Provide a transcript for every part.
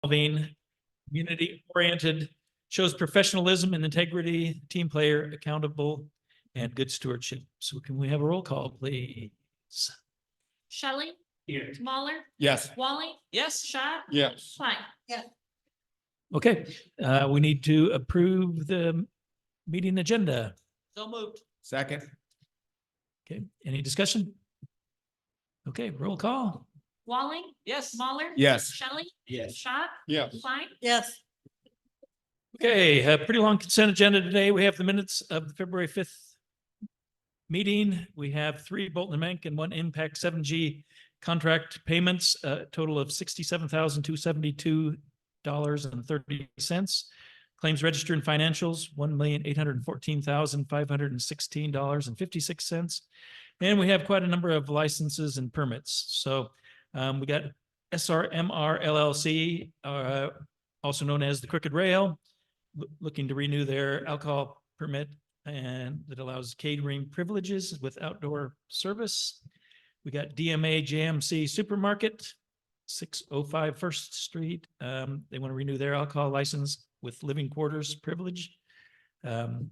involving community-oriented, shows professionalism and integrity, team player, accountable, and good stewardship. So can we have a roll call, please? Shelley. Here. Mahler. Yes. Wally. Yes. Schott. Yes. Klein. Okay, we need to approve the meeting agenda. So moved. Second. Okay, any discussion? Okay, roll call. Wally. Yes. Mahler. Yes. Shelley. Yes. Schott. Yes. Klein. Yes. Okay, a pretty long consent agenda today. We have the minutes of the February 5th meeting. We have 3 Bolton and Mank and 1 Impact 7G contract payments, a total of $67,272.30. Claims register and financials, $1,814,516.56. And we have quite a number of licenses and permits. So we got SRMR LLC, also known as the Crooked Rail, looking to renew their alcohol permit and that allows catering privileges with outdoor service. We got DMA JMC Supermarket, 605 First Street. They want to renew their alcohol license with living quarters privilege. Berry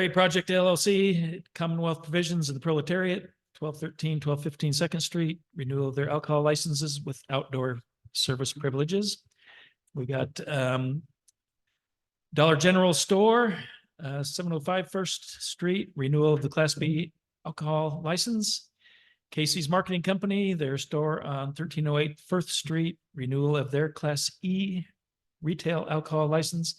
Project LLC, Commonwealth Provisions of the Proletariat, 1213, 1215 Second Street, renewal of their alcohol licenses with outdoor service privileges. We got Dollar General Store, 705 First Street, renewal of the Class B alcohol license. Casey's Marketing Company, their store on 1308 First Street, renewal of their Class E retail alcohol license.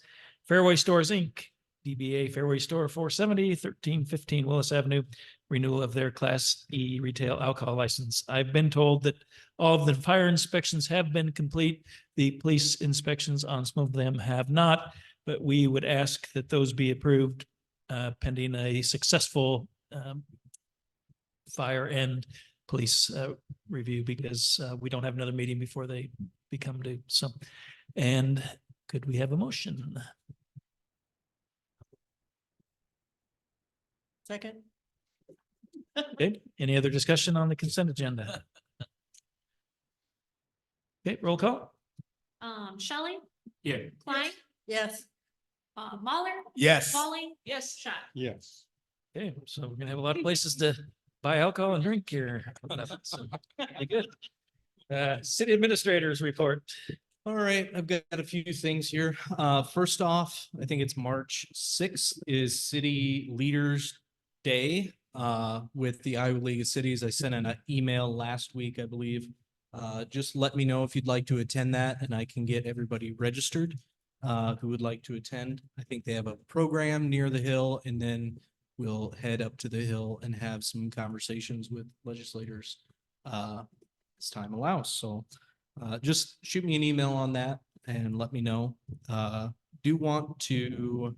Fairway Stores Inc., DBA Fairway Store 470, 1315 Willis Avenue, renewal of their Class E retail alcohol license. I've been told that all of the fire inspections have been complete. The police inspections on some of them have not, but we would ask that those be approved pending a successful fire and police review, because we don't have another meeting before they become due. So, and could we have a motion? Second. Okay, any other discussion on the consent agenda? Okay, roll call. Shelley. Yeah. Klein. Yes. Mahler. Yes. Wally. Yes. Schott. Yes. Okay, so we're gonna have a lot of places to buy alcohol and drink here. So, really good. City administrators report. All right, I've got a few things here. First off, I think it's March 6th is City Leaders Day with the Iowa League of Cities. I sent an email last week, I believe. Just let me know if you'd like to attend that and I can get everybody registered who would like to attend. I think they have a program near the Hill, and then we'll head up to the Hill and have some conversations with legislators as time allows. So just shoot me an email on that and let me know. Do want to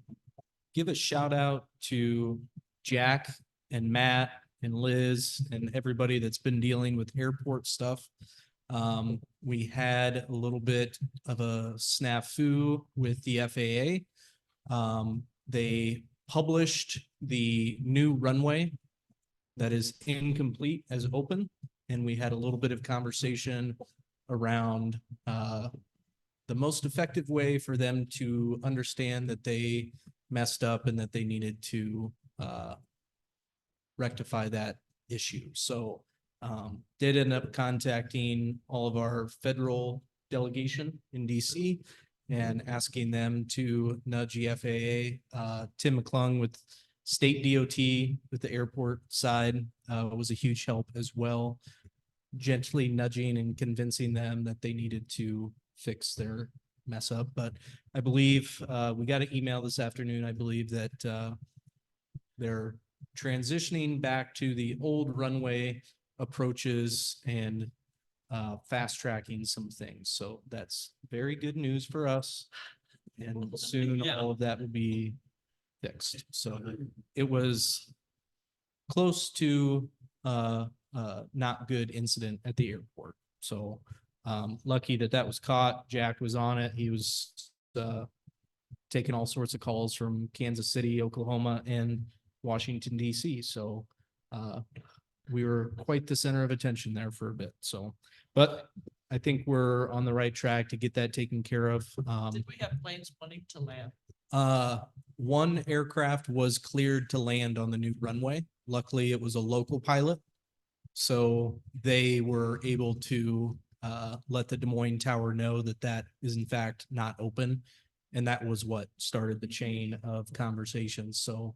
give a shout out to Jack and Matt and Liz and everybody that's been dealing with airport stuff. We had a little bit of a snafu with the FAA. They published the new runway that is incomplete as open, and we had a little bit of conversation around the most effective way for them to understand that they messed up and that they needed to rectify that issue. So did end up contacting all of our federal delegation in DC and asking them to nudge the FAA. Tim McClung with state DOT with the airport side was a huge help as well, gently nudging and convincing them that they needed to fix their mess up. But I believe we got an email this afternoon. I believe that they're transitioning back to the old runway approaches and fast tracking some things. So that's very good news for us. And soon all of that will be fixed. So it was close to not good incident at the airport. So lucky that was caught. Jack was on it. He was taking all sorts of calls from Kansas City, Oklahoma, and Washington, DC. So we were quite the center of attention there for a bit. So, but I think we're on the right track to get that taken care of. Did we have planes wanting to land? One aircraft was cleared to land on the new runway. Luckily, it was a local pilot. So they were able to let the Des Moines Tower know that that is in fact not open. And that was what started the chain of conversations. So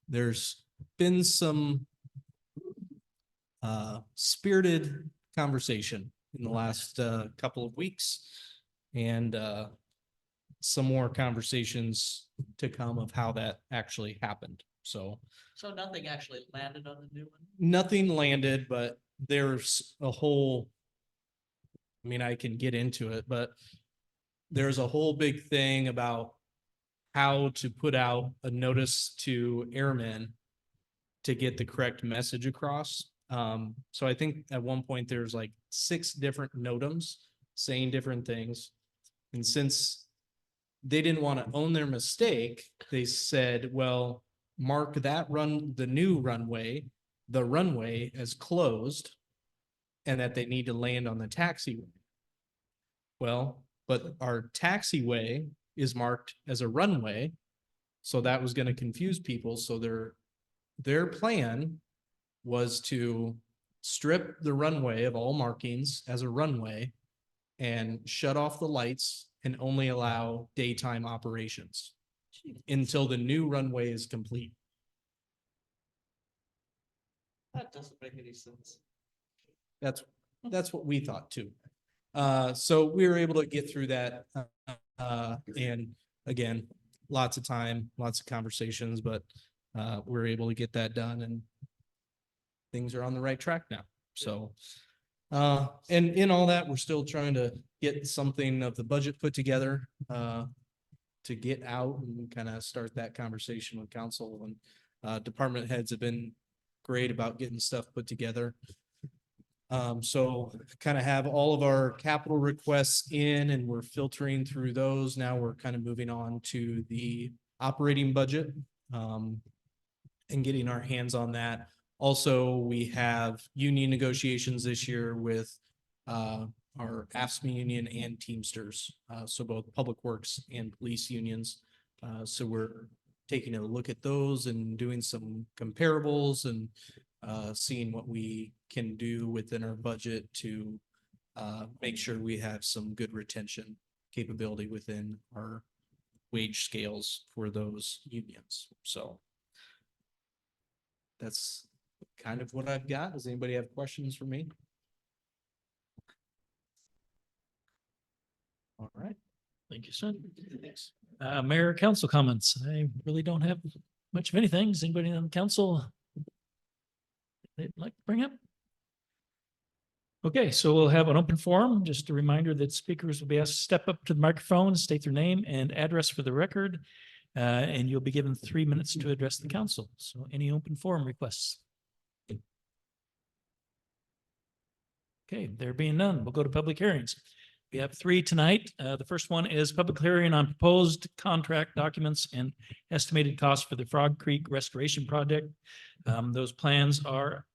there's been some spirited conversation in the last couple of weeks. And some more conversations to come of how that actually happened. So So nothing actually landed on the new one? nothing landed, but there's a whole, I mean, I can get into it, but there's a whole big thing about how to put out a notice to airmen to get the correct message across. So I think at one point there's like 6 different NOTAMs saying different things. And since they didn't want to own their mistake, they said, well, mark that the new runway, the runway as closed, and that they need to land on the taxiway. Well, but our taxiway is marked as a runway, so that was going to confuse people. So their plan was to strip the runway of all markings as a runway and shut off the lights and only allow daytime operations until the new runway is complete. That doesn't make any sense. That's what we thought too. So we were able to get through that. And again, lots of time, lots of conversations, but we're able to get that done and things are on the right track now. So and in all that, we're still trying to get something of the budget put together to get out and kind of start that conversation with council, and department heads have been great about getting stuff put together. So kind of have all of our capital requests in and we're filtering through those. Now we're kind of moving on to the operating budget and getting our hands on that. Also, we have union negotiations this year with our AFSCME union and Teamsters. So both public works and police unions. So we're taking a look at those and doing some comparables and seeing what we can do within our budget to make sure we have some good retention capability within our wage scales for those unions. So that's kind of what I've got. Does anybody have questions for me? All right. Thank you, son. Mayor, council comments. I really don't have much of anything. Does anybody on council they'd like to bring up? Okay, so we'll have an open forum. Just a reminder that speakers will be asked to step up to the microphone, state their name and address for the record. And you'll be given 3 minutes to address the council. So any open forum requests? Okay, there being none, we'll go to public hearings. We have 3 tonight. The first one is public hearing on proposed contract documents and estimated costs for the Frog Creek Restoration Project. Those plans are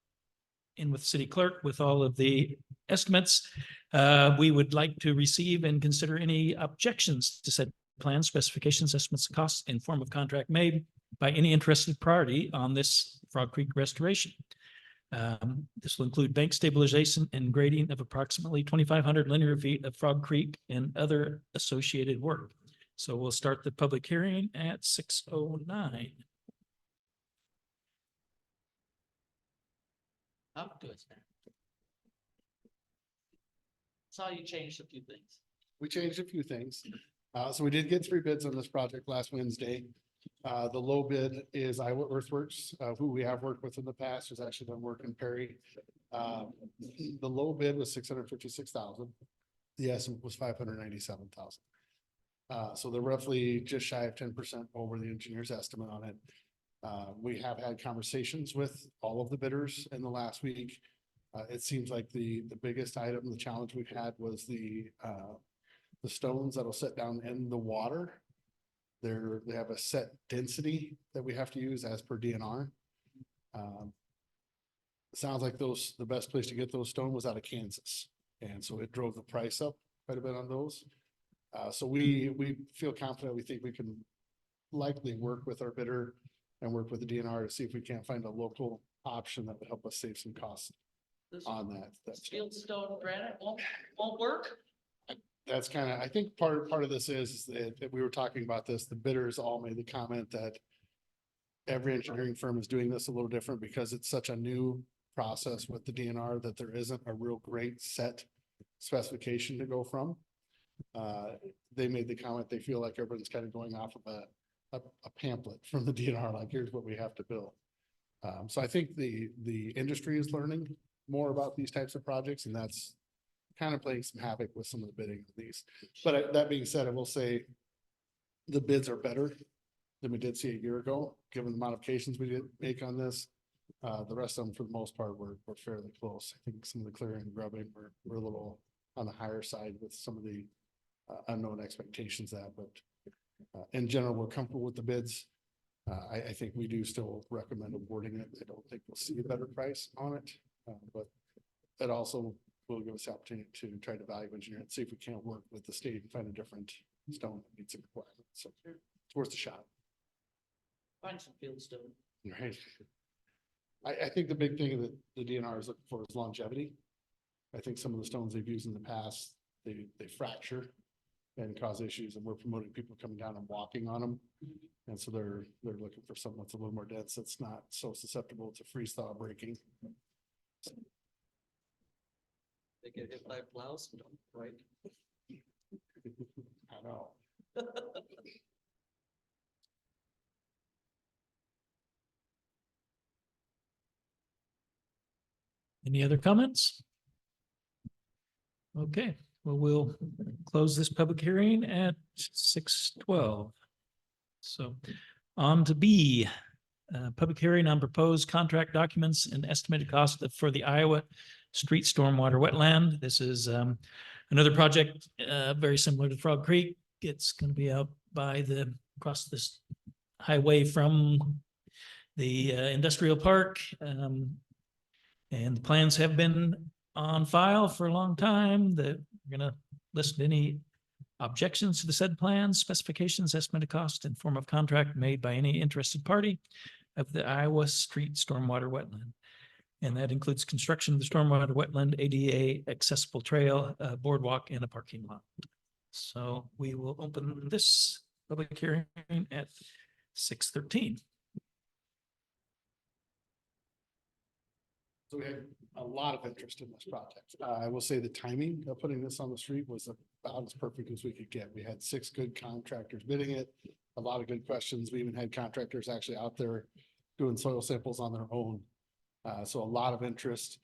in with city clerk with all of the estimates. We would like to receive and consider any objections to said plan specifications, estimates, costs in form of contract made by any interested party on this Frog Creek restoration. This will include bank stabilization and grading of approximately 2,500 linear feet of Frog Creek and other associated work. So we'll start the public hearing at 6:09. I'm good. Saw you changed a few things. We changed a few things. So we did get 3 bids on this project last Wednesday. The low bid is Iowa Earthworks, who we have worked with in the past, has actually done work in Perry. The low bid was 656,000. The estimate was 597,000. So they're roughly just shy of 10% over the engineer's estimate on it. We have had conversations with all of the bidders in the last week. It seems like the biggest item, the challenge we've had was the stones that'll sit down in the water. They have a set density that we have to use as per DNR. sounds like the best place to get those stone was out of Kansas. And so it drove the price up quite a bit on those. So we feel confident, we think we can likely work with our bidder and work with the DNR to see if we can't find a local option that would help us save some costs This on that. Fieldstone granite won't work? That's kind of, I think part of this is that we were talking about this, the bidders all made the comment that every engineering firm is doing this a little different because it's such a new process with the DNR that there isn't a real great set specification to go from. They made the comment, they feel like everyone's kind of going off of a pamphlet from the DNR, like here's what we have to build. So I think the industry is learning more about these types of projects, and that's kind of playing some havoc with some of the bidding of these. But that being said, I will say the bids are better than we did see a year ago, given the modifications we did make on this. The rest of them, for the most part, were fairly close. I think some of the clearing and grubbing were a little on the higher side with some of the unknown expectations that, but in general, we're comfortable with the bids. I think we do still recommend awarding it. I don't think we'll see a better price on it, but that also will give us the opportunity to try to value engineer and see if we can't work with the state and find a different stone that meets the requirements. So it's worth a shot. Find some fieldstone. Right. I think the big thing that the DNR is looking for is longevity. I think some of the stones they've used in the past, they fracture and cause issues, and we're promoting people coming down and walking on them. And so they're looking for something that's a little more dense, that's not so susceptible to freeze thaw breaking. They get hit by plows, right? I know. Any other comments? Okay, well, we'll close this public hearing at 6:12. So on to B, public hearing on proposed contract documents and estimated cost for the Iowa Street Stormwater Wetland. This is another project very similar to Frog Creek. It's going to be out by across this highway from the industrial park. And the plans have been on file for a long time. That we're gonna list any objections to the said plans, specifications, estimated cost, and form of contract made by any interested party of the Iowa Street Stormwater Wetland. And that includes construction of the stormwater wetland, ADA accessible trail, boardwalk, and a parking lot. So we will open this public hearing at 6:13. So we had a lot of interest in this project. I will say the timing of putting this on the street was about as perfect as we could get. We had 6 good contractors bidding it, a lot of good questions. We even had contractors actually out there doing soil samples on their own. So a lot of interest.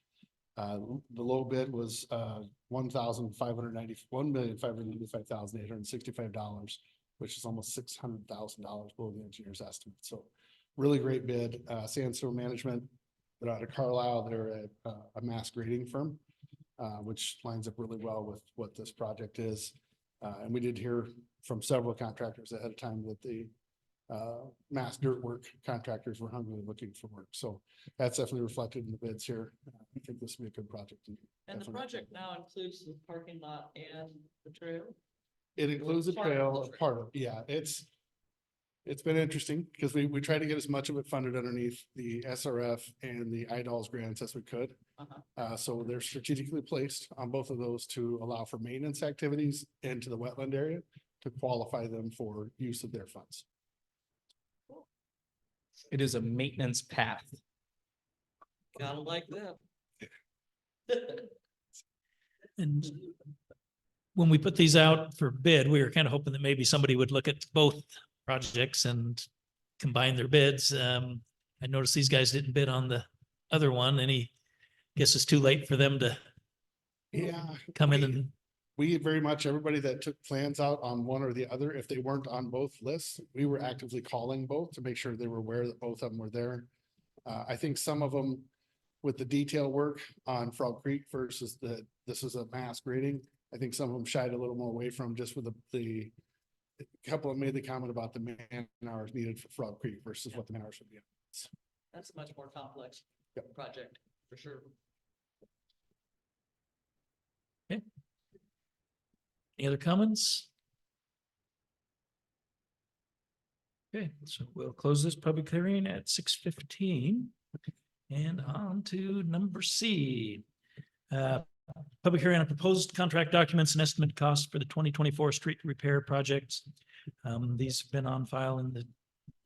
The low bid was $1,595,865, which is almost $600,000 below the engineer's estimate. So really great bid. Sandstone Management, they're out of Carlisle. They're a mass grading firm, which lines up really well with what this project is. And we did hear from several contractors ahead of time that the mass dirt work contractors were hungrily looking for work. So that's definitely reflected in the bids here. I think this will be a good project. And the Definitely. project now includes the parking lot and the trail. It includes a Part of the trail, trail. part of, yeah, it's been interesting because we try to get as much of it funded underneath the SRF and the IDOLS grants as we could. So they're strategically placed on both of those to allow for maintenance activities into the wetland area to qualify them for use of their funds. It is a maintenance path. Gotta like that. And when we put these out for bid, we were kind of hoping that maybe somebody would look at both projects and combine their bids. I noticed these guys didn't bid on the other one. Guess it's too late for them to Yeah. come in and, We very much, everybody that took plans out on one or the other, if they weren't on both lists, we were actively calling both to make sure they were aware that both of them were there. I think some of them with the detail work on Frog Creek versus this is a mass grading. I think some of them shied a little more away from just with the couple of them made the comment about the man hours needed for Frog Creek versus what the man hours would be. That's a much more complex Yep. project. For sure. Any other comments? Okay, so we'll close this public hearing at 6:15 and on to number C. Public hearing on proposed contract documents and estimate cost for the 2024 street repair projects. These have been on file in the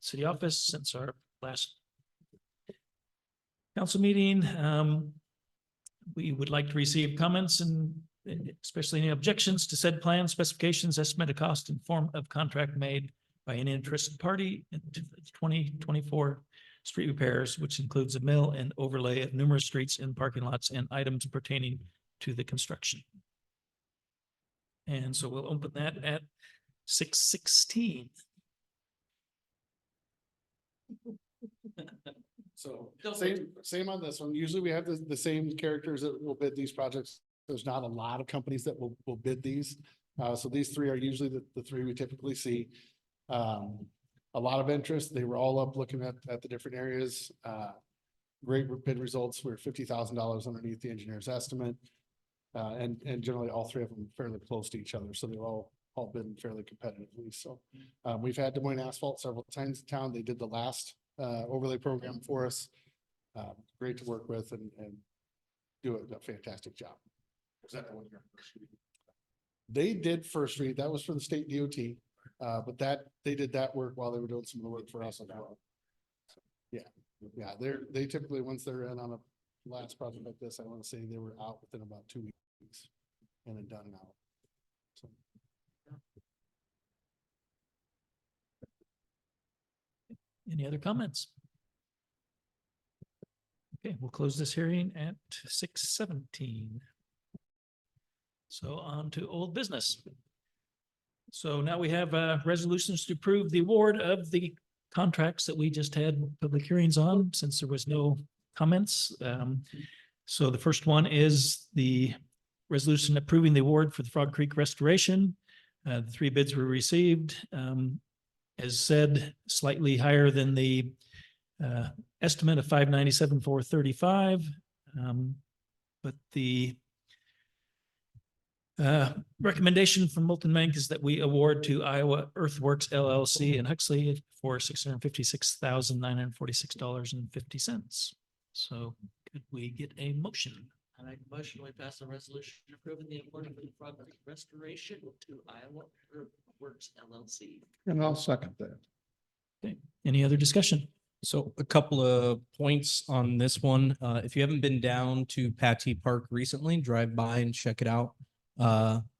city office since our last council meeting. We would like to receive comments and especially any objections to said plan specifications, estimate of cost and form of contract made by any interested party in 2024 street repairs, which includes a mill and overlay of numerous streets and parking lots and items pertaining to the construction. And so we'll open that at 6:16. So same on this one. Usually we have the same characters that will bid these projects. There's not a lot of companies that will bid these. So these three are usually the three we typically see. A lot of interest. They were all up looking at the different areas. Great bid results. We're $50,000 underneath the engineer's estimate. And generally all three of them fairly close to each other. So they're all bidden fairly competitively. So we've had Des Moines Asphalt several times in town. They did the last overlay program for us. Great to work with and do a fantastic job. Was that the one here? They did First Street. That was for the state DOT. But they did that work while they were doing some of the work for us as well. Yeah, they typically, once they're in on a last project like this, I want to say they were out within about 2 weeks and then done and out. So. Any other comments? Okay, we'll close this hearing at 6:17. So on to old business. So now we have resolutions to approve the award of the contracts that we just had public hearings on, since there was no comments. So the first one is the resolution approving the award for the Frog Creek restoration. The 3 bids were received. As said, slightly higher than the estimate of $597,435. But the recommendation from Molten Mank is that we award to Iowa Earthworks LLC in Huxley for $656,946.50. So could we get a motion? I make a motion, we pass a resolution approving the award of the Frog Creek restoration to Iowa Works LLC. And I'll second that. Okay, any other discussion? So a couple of points on this one. If you haven't been down to Patty Park recently, drive by and check it out.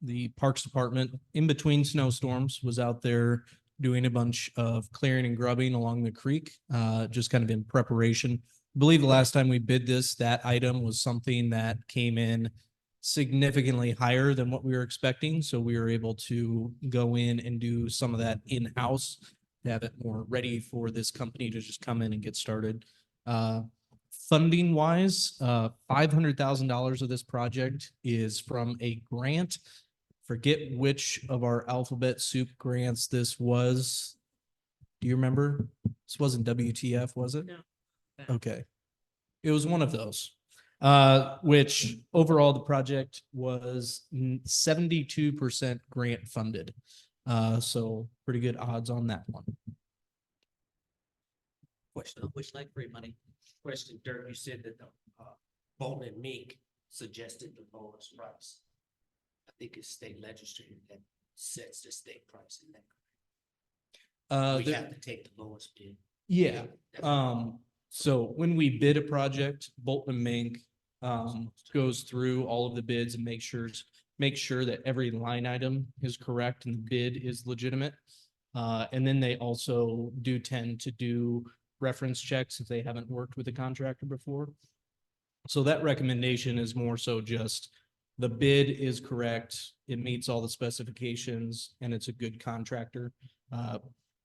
The Parks Department, in between snowstorms, was out there doing a bunch of clearing and grubbing along the creek, just kind of in preparation. I believe the last time we bid this, that item was something that came in significantly higher than what we were expecting. So we were able to go in and do some of that in-house to have it more ready for this company to just come in and get started. Funding wise, $500,000 of this project is from a grant. Forget which of our alphabet soup grants this was. Do you remember? This wasn't WTF, was it? No. Okay. It was one of those, which overall the project was 72% grant funded. So pretty good odds on that one. Question on which like free money. Question, Dirk, you said that the Bolton and Meek suggested the lowest price. I think it's state legislature that sets the state price in that. We have to take the lowest bid. Yeah, so when we bid a project, Bolton and Mink goes through all of the bids and make sure that every line item is correct and the bid is legitimate. And then they also do tend to do reference checks if they haven't worked with a contractor before. So that recommendation is more so just the bid is correct, it meets all the specifications, and it's a good contractor.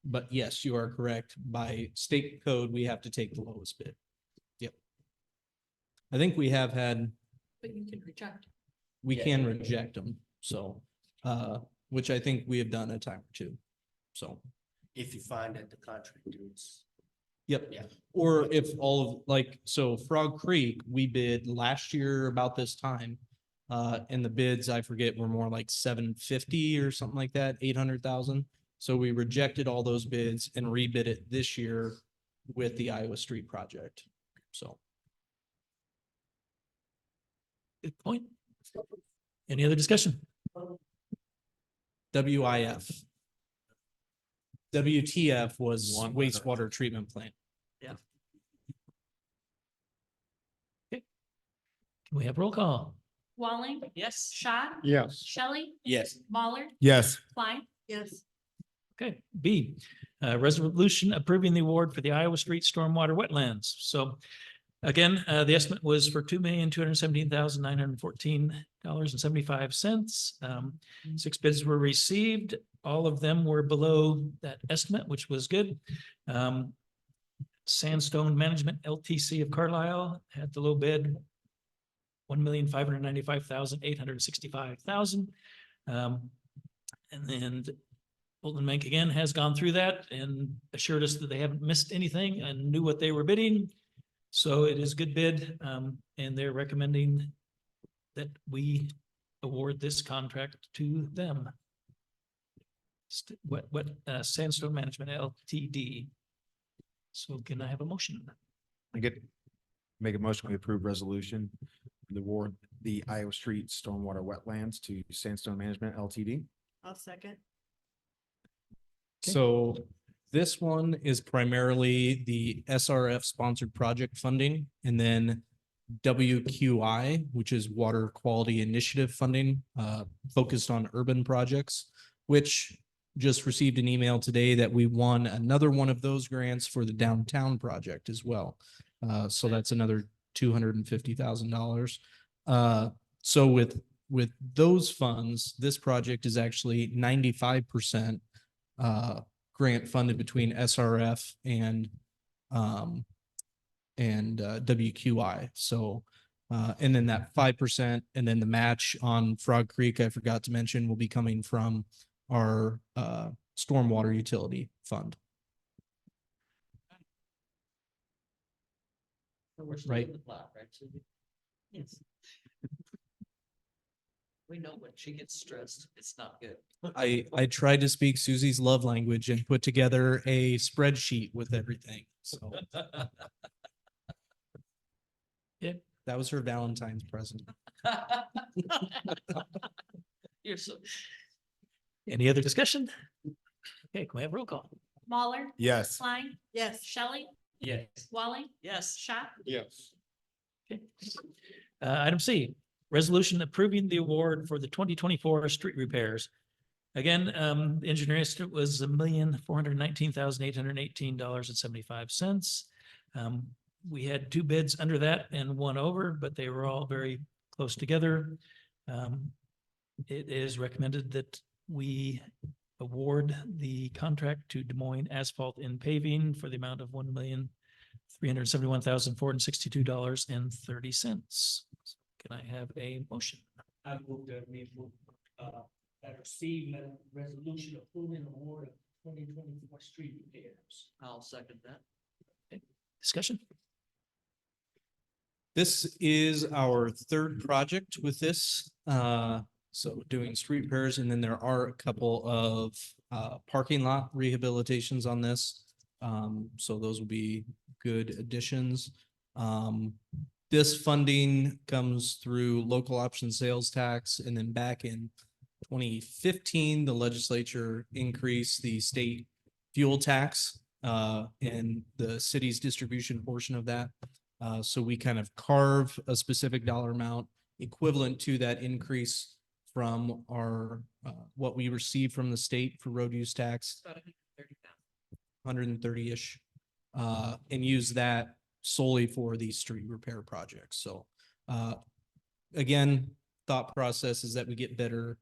But yes, you are correct. By state code, we have to take the lowest bid. Yep. I think we have had, But you can reject. we can reject them, so, which I think we have done a time or two. So, If you find that the contractor is Yep. Yeah. Or if all of, like, so Frog Creek, we bid last year about this time. And the bids, I forget, were more like 750 or something like that, 800,000. So we rejected all those bids and rebid it this year with the Iowa Street project. So. Good point. Any other discussion? WIF. WTF was One letter. wastewater treatment plant. Can we have roll call? Walling, Yes. Schott, Yes. Shelley, Yes. Mahler, Yes. Klein. Yes. Okay, B, resolution approving the award for the Iowa Street Stormwater Wetlands. So again, the estimate was for $2,217,914.75. 6 bids were received. All of them were below that estimate, which was good. Sandstone Management LTC of Carlisle had the low bid, $1,595,865,000. And then Bolton Mank again has gone through that and assured us that they haven't missed anything and knew what they were bidding. So it is a good bid, and they're recommending that we award this contract to them. Sandstone Management LTD. So can I have a motion? Make a motion, we approve resolution, the award, the Iowa Street Stormwater Wetlands to Sandstone Management LTD. I'll second. Okay. So this one is primarily the SRF sponsored project funding, and then WQI, which is Water Quality Initiative funding, focused on urban projects, which just received an email today that we won another one of those grants for the downtown project as well. So that's another $250,000. So with those funds, this project is actually 95% grant funded between SRF and WQI. So and then that 5% and then the match on Frog Creek, I forgot to mention, will be coming from our stormwater utility fund. We're still Right. in the plot, right, Susie? Yes. We know when she gets stressed, it's not good. I tried to speak Susie's love language and put together a spreadsheet with everything. So Yeah. that was her Valentine's present. You're so, Any other discussion? Okay, can we have roll call? Mahler, Yes. Klein, Yes. Shelley, Yes. Walling, yes. Schott. Yes. Okay. Item C, resolution approving the award for the 2024 street repairs. Again, the engineer estimate was $1,419,818.75. We had 2 bids under that and 1 over, but they were all very close together. It is recommended that we award the contract to Des Moines Asphalt and Paving for the amount of $1,371,462.30. Can I have a motion? I move that we move, that receive a resolution approving award of 2024 street repairs. I'll second that. Discussion? This is our 3rd project with this. So doing street repairs, and then there are a couple of parking lot rehabilitations on this. So those will be good additions. This funding comes through local option sales tax, and then back in 2015, the legislature increased the state fuel tax and the city's distribution portion of that. So we kind of carve a specific dollar amount equivalent to that increase from our what we receive from the state for road use tax, 130-ish, and use that solely for these street repair projects. So again, thought process is that we get better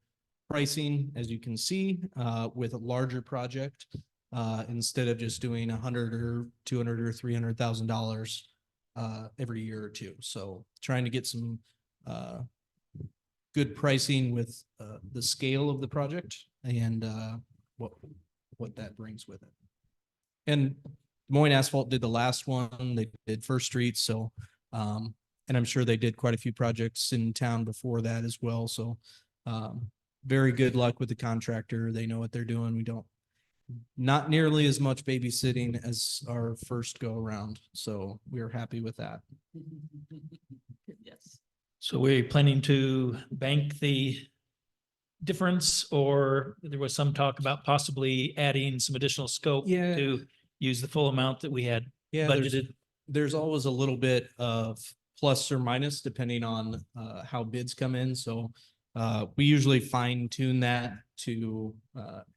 pricing, as you can see, with a larger project instead of just doing $100 or $200 or $300,000 every year or two. So trying to get some good pricing with the scale of the project and what that brings with it. And Des Moines Asphalt did the last one, they did First Street, so, and I'm sure they did quite a few projects in town before that as well, so, very good luck with the contractor. They know what they're doing. We don't, not nearly as much babysitting as our first go around, so we're happy with that. Yes. So we're planning to bank the difference, or there was some talk about possibly adding some additional scope Yeah. to use the full amount that we had Yeah, budgeted. there's always a little bit of plus or minus depending on how bids come in. So we usually fine tune that to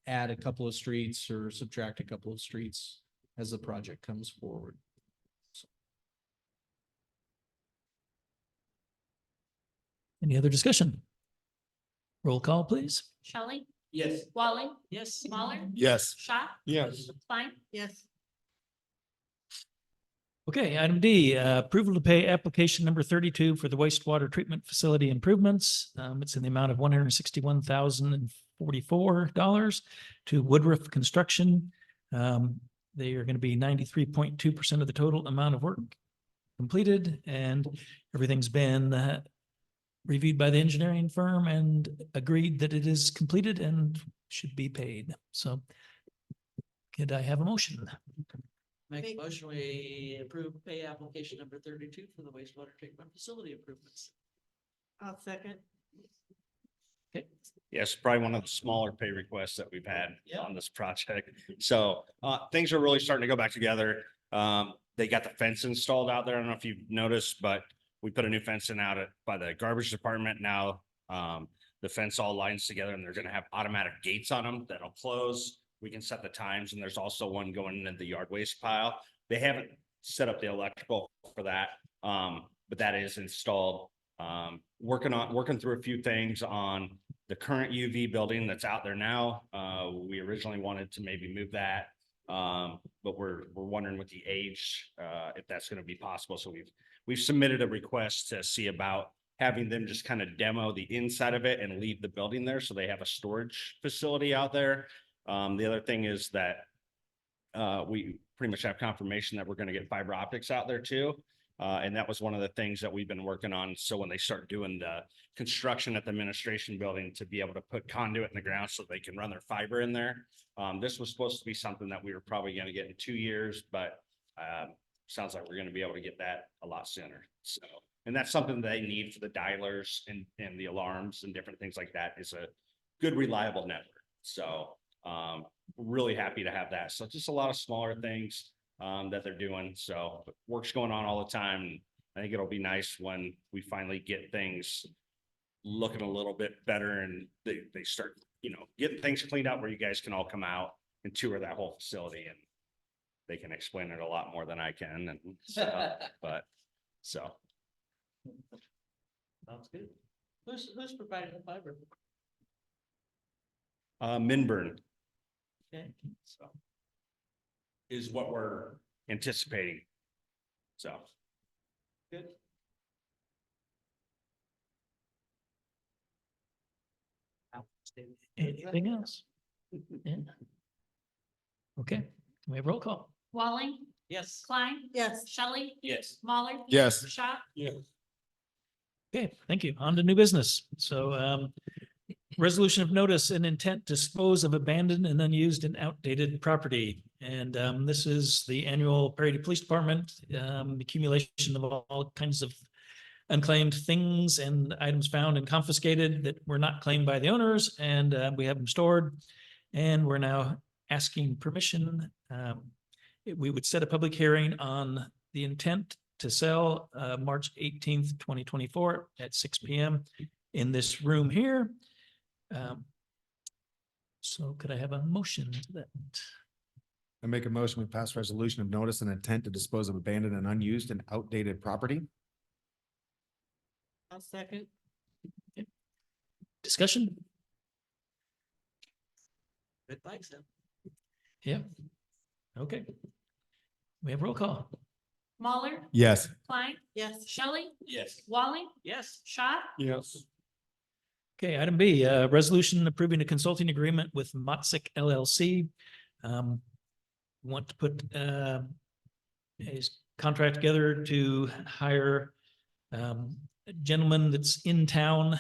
add a couple of streets or subtract a couple of streets as the project comes forward. Any other discussion? Roll call, please. Shelley, Yes. Walling, Yes. Moller, Yes. Schott, Yes. Klein. Yes. Okay, item D, approval to pay application number 32 for the wastewater treatment facility improvements. It's in the amount of $161,044 to Woodruff Construction. They are going to be 93.2% of the total amount of work completed, and everything's been reviewed by the engineering firm and agreed that it is completed and should be paid. So could I have a motion? Make a motion, we approve pay application number 32 for the wastewater treatment facility improvements. I'll second. Yes, probably one of the smaller pay requests that we've had Yeah. on this project. So things are really starting to go back together. They got the fence installed out there. I don't know if you've noticed, but we put a new fence in out by the garbage department now. The fence all lines together and they're gonna have automatic gates on them that'll close. We can set the times, and there's also one going into the yard waste pile. They haven't set up the electrical for that, but that is installed. Working through a few things on the current UV building that's out there now. We originally wanted to maybe move that. But we're wondering with the age, if that's gonna be possible. So we've submitted a request to see about having them just kind of demo the inside of it and leave the building there. So they have a storage facility out there. The other thing is that we pretty much have confirmation that we're gonna get fiber optics out there too. And that was one of the things that we've been working on. So when they start doing the construction at the administration building, to be able to put conduit in the ground so they can run their fiber in there. This was supposed to be something that we were probably gonna get in 2 years, but sounds like we're gonna be able to get that a lot sooner. So, and that's something they need for the dialers and the alarms and different things like that, is a good, reliable network. So really happy to have that. So just a lot of smaller things that they're doing. So work's going on all the time. I think it'll be nice when we finally get things looking a little bit better and they start, getting things cleaned out where you guys can all come out and tour that whole facility, and they can explain it a lot more than I can. And but so. Sounds good. Who's providing the fiber? Minburn Okay. so is what we're anticipating. So. Good. Anything else? Yeah. Okay, can we have roll call? Walling, Yes. Klein. Yes. Shelley, Yes. Moller. Yes. Schott. Okay, thank you. On to new business. So resolution of notice and intent to dispose of abandoned and unused and outdated property. And this is the annual Prairie Police Department accumulation of all kinds of unclaimed things and items found and confiscated that were not claimed by the owners, and we have them stored. And we're now asking permission. We would set a public hearing on the intent to sell March 18th, 2024 at 6 p.m. in this room here. So could I have a motion to that? I make a motion, we pass resolution of notice and intent to dispose of abandoned and unused and outdated property. I'll second. Discussion? Good thanks, then. Yeah. Okay. We have roll call. Moller, Yes. Klein. Yes. Shelley, Yes. Walling, Yes. Schott. Yes. Okay, item B, resolution approving a consulting agreement with Motzik LLC. Want to put a contract together to hire a gentleman that's in town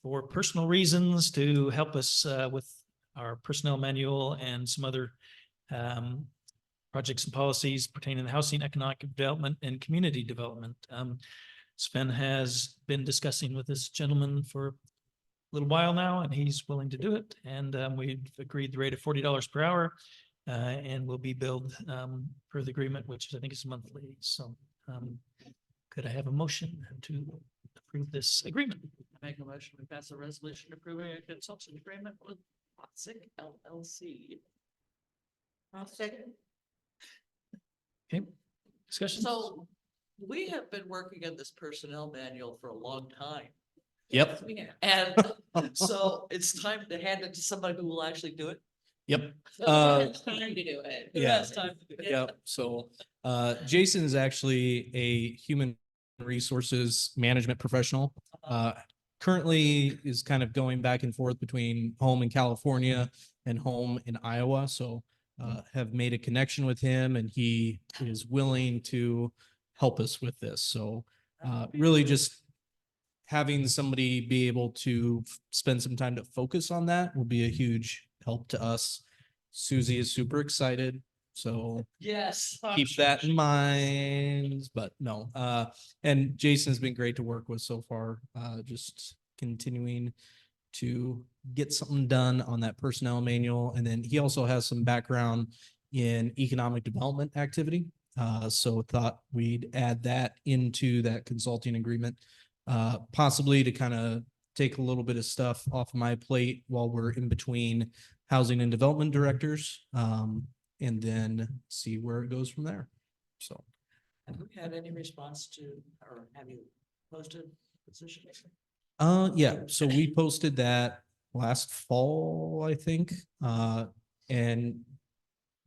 for personal reasons to help us with our personnel manual and some other projects and policies pertaining to housing, economic development, and community development. Sven has been discussing with this gentleman for a little while now, and he's willing to do it. And we've agreed the rate of $40 per hour, and will be billed per the agreement, which I think is monthly. So could I have a motion to approve this agreement? I make a motion, we pass a resolution approving a consulting agreement with Sick LLC. I'll second. Okay, discussion? So we have been working on this personnel manual for a long time. Yep, And so it's time to hand it to somebody who will actually do it. yep. Who has time to do it? Who Yeah. has time to do it? Yep, so Jason is actually a human resources management professional. Currently is kind of going back and forth between home in California and home in Iowa, so have made a connection with him and he is willing to help us with this. So really just having somebody be able to spend some time to focus on that will be a huge help to us. Susie is super excited, so Yes. keep that in mind, but no, and Jason's been great to work with so far, just continuing to get something done on that personnel manual. And then he also has some background in economic development activity. So thought we'd add that into that consulting agreement, possibly to kind of take a little bit of stuff off my plate while we're in between housing and development directors. And then see where it goes from there. So. Have we had any response to, or have you posted position? Yeah, so we posted that last fall, I think, and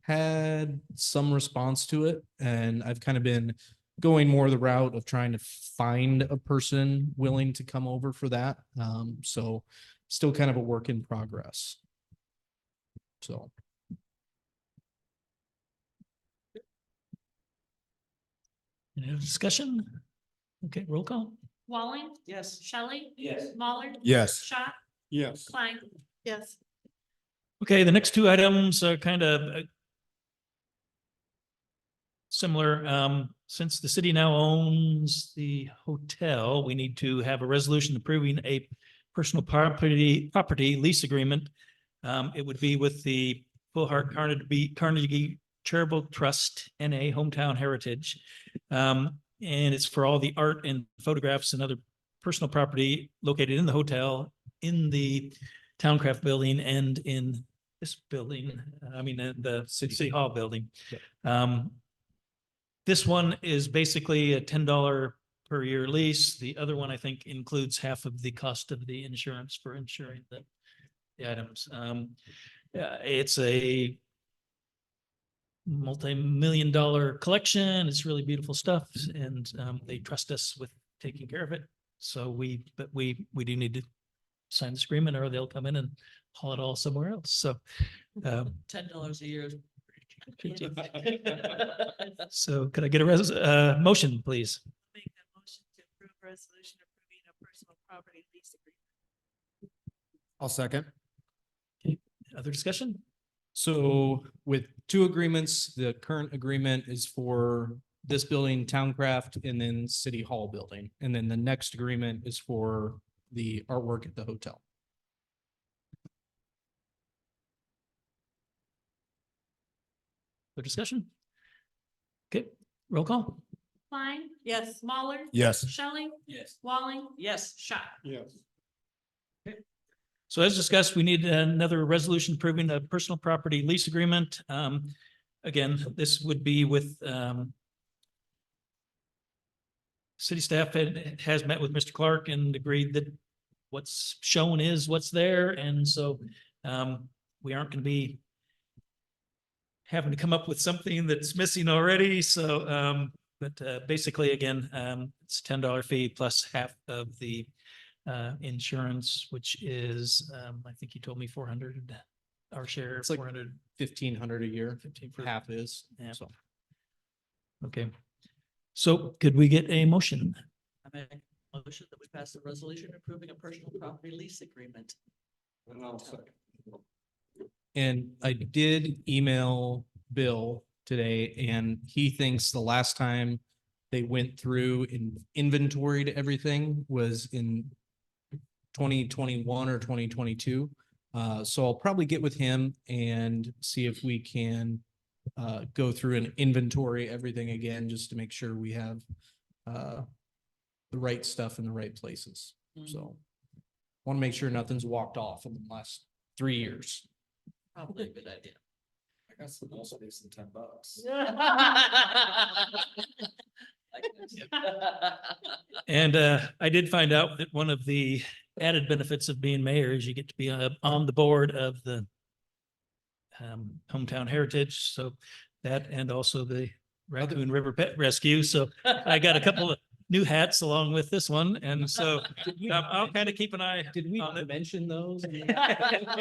had some response to it. And I've kind of been going more the route of trying to find a person willing to come over for that. So still kind of a work in progress. So. Any other discussion? Okay, roll call. Walling, Yes. Shelley, Yes. Mahler, Yes. Schott, Yes. Klein. Yes. Okay, the next two items are kind of similar. Since the city now owns the hotel, we need to have a resolution approving a personal property lease agreement. It would be with the Full Heart Carnegie Charitable Trust, NA Hometown Heritage. And it's for all the art and photographs and other personal property located in the hotel, in the Towncraft building, and in this building, the City Hall building. This one is basically a $10 per year lease. The other one, I think, includes half of the cost of the insurance for insuring the items. It's a multi-million-dollar collection. It's really beautiful stuff, and they trust us with taking care of it. So we do need to sign this agreement, or they'll come in and haul it all somewhere else. So $10 a year is pretty cheap. so could I get a motion, please? Make that motion to approve resolution approving a personal property lease agreement. I'll second. Other discussion? So with two agreements, the current agreement is for this building, Towncraft, and then City Hall building. And then the next agreement is for the artwork at the hotel. Other discussion? Okay, roll call. Klein. Yes. Mahler. Yes. Shelley, Yes. Walling, Yes. Schott. Yes. So as discussed, we need another resolution approving a personal property lease agreement. Again, this would be with city staff has met with Mr. Clark and agreed that what's shown is what's there. And so we aren't going to be having to come up with something that's missing already. So but basically, again, it's $10 fee plus half of the insurance, which is I think you told me 400, our share It's like 400, 1,500 a year, 15 for half is, Yeah. so. Okay. So could we get a motion? I make a motion that we pass a resolution approving a personal property lease agreement. And I'll second. And I did email Bill today and he thinks the last time they went through and inventoried everything was in 2021 or 2022. So I'll probably get with him and see if we can go through and inventory everything again, just to make sure we have the right stuff in the right places. So want to make sure nothing's walked off in the last 3 years. Probably a good idea. I got some also some $10. And I did find out that one of the added benefits of being mayor is you get to be on the board of the Hometown Heritage. So that and also the Raccoon River Pet Rescue. So I got a couple of new hats along with this one. And so I'll kind of keep an eye. Did we on it. mention those?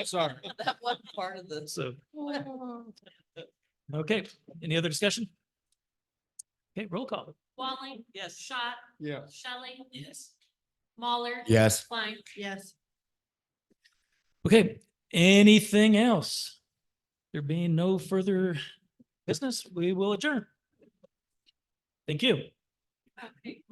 Sorry. That one part of the. So, okay, any other discussion? Okay, roll call. Walling. Yes. Schott. Yeah. Shelley. Yes. Mahler. Yes. Klein. Yes. Okay, anything else? There being no further business, we will adjourn. Thank you. Okay.